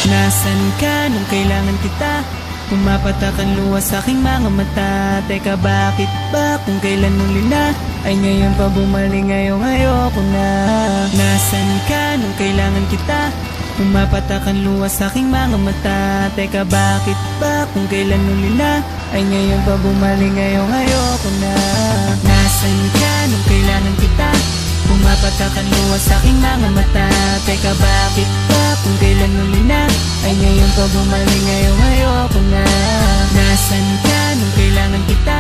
Nasaan ka nung kailangan kita? Pumapatak ang luha sa aking mga mata. Teka, bakit ba kung kailan huli na ay ngayon pa bumalik, ngayong ayoko na. Nasaan ka nung kailangan kita? Pumapatak ang luha sa aking mga mata. Teka, bakit ba kung kailan huli na ay ngayon pa bumalik, ngayong ayoko na. Nasaan ka nung kailangan kita? Pumapatak ang luha sa aking mga mata. Teka, bakit ba kung kailan huli na ay ngayon pa bumalik, ngayong ayoko na. Nasaan ka nung kailangan kita?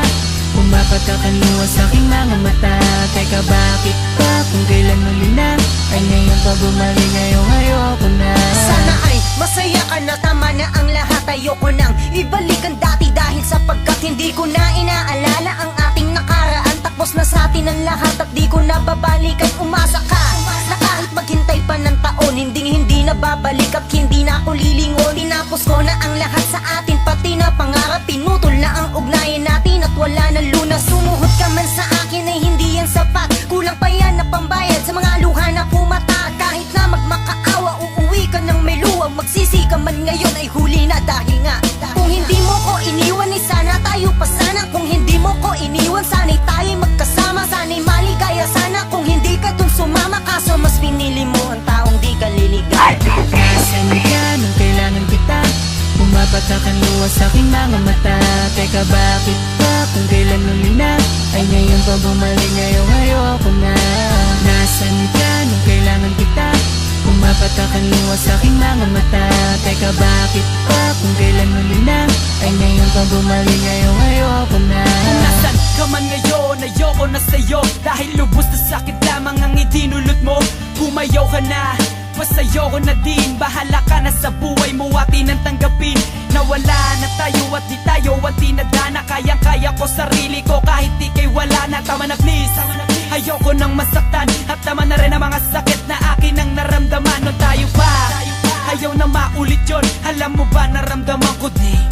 Pumapatak ang luha sa aking mga mata. Teka, bakit ba kung kailan huli na ay ngayon pa bumalik, ngayong ayoko na. Sana ay masaya ka na, tama na ang lahat. Ayoko nang ibalik ang dati dahil sapagkat hindi ko na inaalala ang ating nakaraan. Tapos na sa atin ang lahat at di ko na babalikan. Umasa ka na kahit maghintay pa ng taon, hindi na babalik at hindi na ako lilingon. Tinapos ko na ang lahat sa atin, pati na pangarap. Pinutol na ang ugnayan natin at wala na lunas. Sumuhod ka man sa akin ay hindi yan sapat. Kulang pa yan na pambayad sa mga luha na pumata. Kahit na magmakaawa, uuwi ka ng may luwag. Magsisi ka man ngayon ay huli na dahil nga kung hindi mo ko iniwan ay sana tayo pa sana. Kung hindi mo ko iniwan sana'y tayo magkasama. Sana'y maligaya sana kung hindi ka dun sumama. Kaso mas pinili mo ang taong di ka liligaya. Nasaan ka nung kailangan kita? Pumapatak ang luha sa aking mga mata. Teka, bakit ba kung kailan huli na ay ngayon pa bumalik, ngayong ayoko na. Nasaan ka nung kailangan kita? Pumapatak ang luha sa aking mga mata. Teka, bakit ba kung kailan huli na ay ngayon pa bumalik, ngayong ayoko na. Nasaan ka man ngayon, ayoko na sa'yo. Dahil lubos na sakit lamang ang itinulot mo. Pumayaw ka na, pasayo ko na din. Bahala ka na sa buhay mo, atin ang tanggapin. Nawala na tayo at di tayo at tinadana. Kayang-kaya ko sarili ko kahit di kay wala na. Tama na please, ayoko nang masaktan. At tama na rin ang mga sakit na akin ang naramdaman. No tayo pa, ayaw na maulit yun. Alam mo ba naramdaman ko din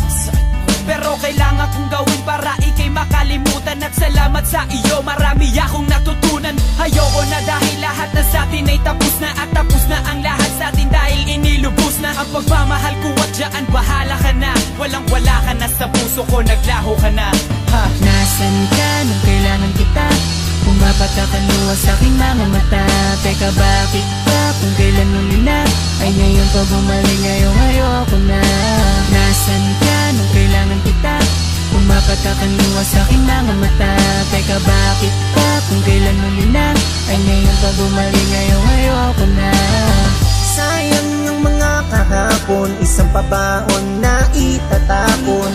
pero kailangan kong gawin para ikay makalimutan. At salamat sa iyo, marami akong natutunan. Ayoko na dahil lahat na sa atin ay tapos na. At tapos na ang lahat sa atin dahil inilubos na ang pagmamahal ko. At dyan bahala ka na, walang wala ka na sa puso ko, naglaho ka na ha. Nasaan ka nung kailangan kita? Pumapatak ang luha sa aking mga mata. Teka, bakit ba kung kailan huli na ay ngayon pa bumalik, ngayong ayoko na. Nasaan ka nung kailangan kita? Pumapatak ang luha sa aking mga mata. Teka, bakit ba kung kailan huli na ay ngayon pa bumalik, ngayong ayoko na. Sayang yung mga kahapon, isang pabaon na itatapon.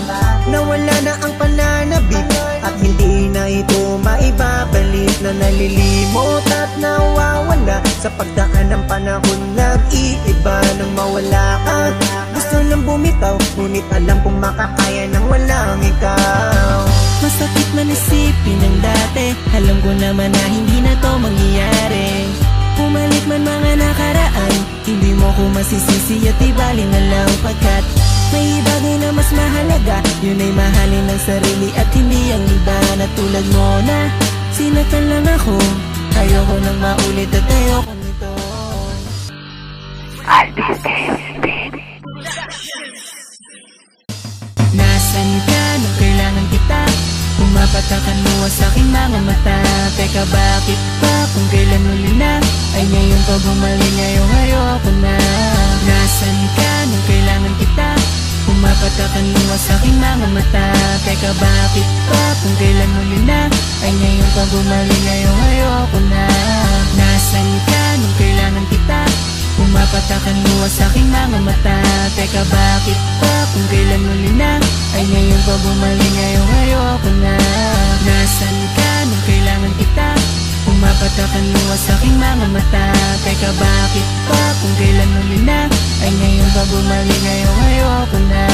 Nawala na ang pananabik at hindi na ito maibabalik. Na nalilimot at nawawala sa pagdaan ng panahon. Nag-iiba nang mawala ka. Gusto lang bumitaw, ngunit alam kong makakaya nang walang ikaw. Masakit man isipin ng dati, alam ko naman na hindi na to mangyayari. Pumalit man mga nakaraan, hindi mo ko masisisi at ibalik na lang. Pagkat may bagay na mas mahalaga, yun ay mahalin ng sarili at hindi ang iba. Na tulad mo na sinatan lang ako, ayoko nang maulit at ayoko nito. Nasaan ka nung kailangan kita? Pumapatak ang luha sa aking mga mata. Teka, bakit ba kung kailan huli na ay ngayon pa bumalik, ngayong ayoko na. Nasaan ka nung kailangan kita? Pumapatak ang luha sa aking mga mata. Teka, bakit ba kung kailan huli na ay ngayon pa bumalik, ngayong ayoko na. Nasaan ka nung kailangan kita? Pumapatak ang luha sa aking mga mata. Teka, bakit ba kung kailan huli na ay ngayon pa bumalik, ngayong ayoko na. Nasaan ka nung kailangan kita? Pumapatak ang luha sa aking mga mata. Teka, bakit ba kung kailan huli na ay ngayon pa bumalik, ngayong ayoko na.